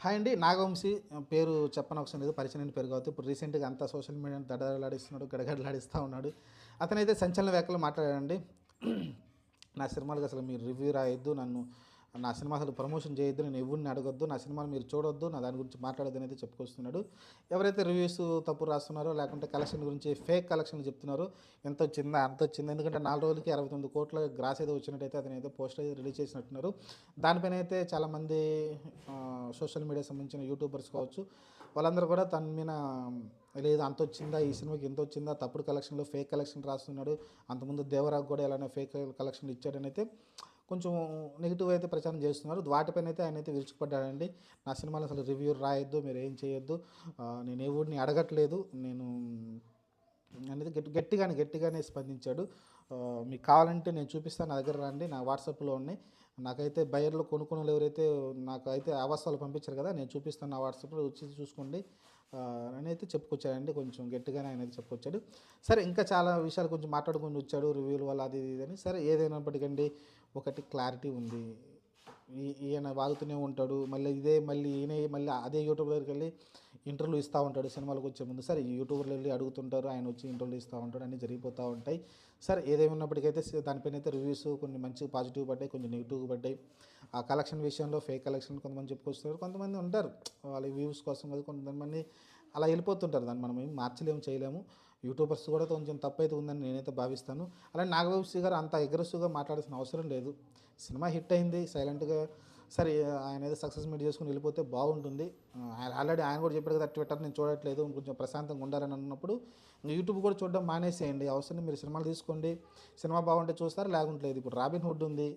Hi అండి. నాగవంశీ పేరు చెప్పనవసరం లేదు. పరిచయం లేని పేరు కావచ్చు. ఇప్పుడు రీసెంట్‌గా అంతా సోషల్ మీడియాని దడదడలాడిస్తున్నాడు, గడగడలాడిస్తా ఉన్నాడు. అతనైతే సంచలన వ్యాఖ్యలు మాట్లాడాడండి. నా సినిమాలకి అసలు మీరు రివ్యూ రాయొద్దు, నా సినిమా అసలు ప్రమోషన్ చేయొద్దు, నేను ఎవరిని అడగొద్దు, నా సినిమాలు మీరు చూడొద్దు, నా దాని గురించి మాట్లాడొద్దని అయితే చెప్పుకొస్తున్నాడు. ఎవరైతే రివ్యూస్ తప్పు రాస్తున్నారో, లేకుంటే కలెక్షన్ గురించి ఫేక్ కలెక్షన్లు చెప్తున్నారో, ఎంత వచ్చిందా అంత వచ్చింది, ఎందుకంటే 4 రోజులకి 69 కోట్ల గ్రాస్ ఏదో వచ్చినట్టయితే అతనైతే పోస్టర్ అయితే రిలీజ్ చేసినట్టున్నారు. దానిపైన అయితే చాలామంది సోషల్ మీడియా సంబంధించిన యూట్యూబర్స్ కావచ్చు, వాళ్ళందరూ కూడా తన మీద లేదు అంత వచ్చిందా, ఈ సినిమాకి ఎంత వచ్చిందా, తప్పుడు కలెక్షన్లో ఫేక్ కలెక్షన్ రాస్తున్నాడు, అంతకుముందు దేవరాకు కూడా ఇలానే ఫేక్ కలెక్షన్లు ఇచ్చాడని అయితే కొంచెం నెగిటివ్ అయితే ప్రచారం చేస్తున్నారు. వాటిపైన అయితే ఆయన అయితే విరుచుకుపడ్డాడండి. నా సినిమాలు అసలు రివ్యూ రాయొద్దు, మీరు ఏం చేయొద్దు, నేను ఎవరిని అడగట్లేదు, నేను అనేది గట్టిగానే స్పందించాడు. మీకు కావాలంటే నేను చూపిస్తాను, నా దగ్గర రండి, నా వాట్సాప్లో ఉన్నాయి, నాకైతే బయర్లో కొనుక్కునే ఎవరైతే నాకైతే అవస్థలు పంపించారు కదా, నేను చూపిస్తాను నా వాట్సాప్లో వచ్చి చూసుకోండి అని అయితే చెప్పుకొచ్చాడండి. కొంచెం గట్టిగానే ఆయన అయితే చెప్పుకొచ్చాడు. సరే, ఇంకా చాలా విషయాలు కొంచెం మాట్లాడుకొని వచ్చాడు రివ్యూల వల్ల అది ఇది అని. సరే, ఏదైనప్పటికండి ఒకటి క్లారిటీ ఉంది. ఈయన వాగుతూనే ఉంటాడు, మళ్ళీ ఈయన మళ్ళీ అదే యూట్యూబ్ దగ్గరికి వెళ్ళి ఇంటర్వ్యూ ఇస్తూ ఉంటాడు సినిమాలకు వచ్చే ముందు. సరే, యూట్యూబర్లు వెళ్ళి అడుగుతుంటారు, ఆయన వచ్చి ఇంటర్వ్యూ ఇస్తూ ఉంటాడు, అన్నీ జరిగిపోతూ ఉంటాయి. సరే, ఏదేమన్నప్పటికైతే దానిపైన అయితే రివ్యూస్ కొన్ని మంచి పాజిటివ్ పడ్డాయి, కొన్ని నెగిటివ్ పడ్డాయి. ఆ కలెక్షన్ విషయంలో ఫేక్ కలెక్షన్ కొంతమంది చెప్పుకొస్తున్నారు, కొంతమంది ఉంటారు వాళ్ళ వ్యూస్ కోసం అది, కొంతమంది అలా వెళ్ళిపోతుంటారు, దాన్ని మనం ఏం మార్చలేము, చేయలేము. యూట్యూబర్స్ కూడా కొంచెం తప్పైతే ఉందని నేనైతే భావిస్తాను. అలాగే నాగవంశీ గారు అంత అగ్రెసివ్గా మాట్లాడాల్సిన అవసరం లేదు. సినిమా హిట్ అయింది సైలెంట్గా, సరే ఆయన ఏదో సక్సెస్ మీట్ చేసుకుని వెళ్ళిపోతే బాగుంటుంది. ఆల్రెడీ ఆయన కూడా చెప్పాడు కదా, ట్విట్టర్ నేను చూడట్లేదు, కొంచెం ప్రశాంతంగా ఉండాలని అన్నప్పుడు యూట్యూబ్ కూడా చూడడం మానేసేయండి. అవసరం మీరు సినిమాలు తీసుకోండి, సినిమా బాగుంటే చూస్తారు, లేకుంటే లేదు. ఇప్పుడు రాబిన్ హుడ్ ఉంది,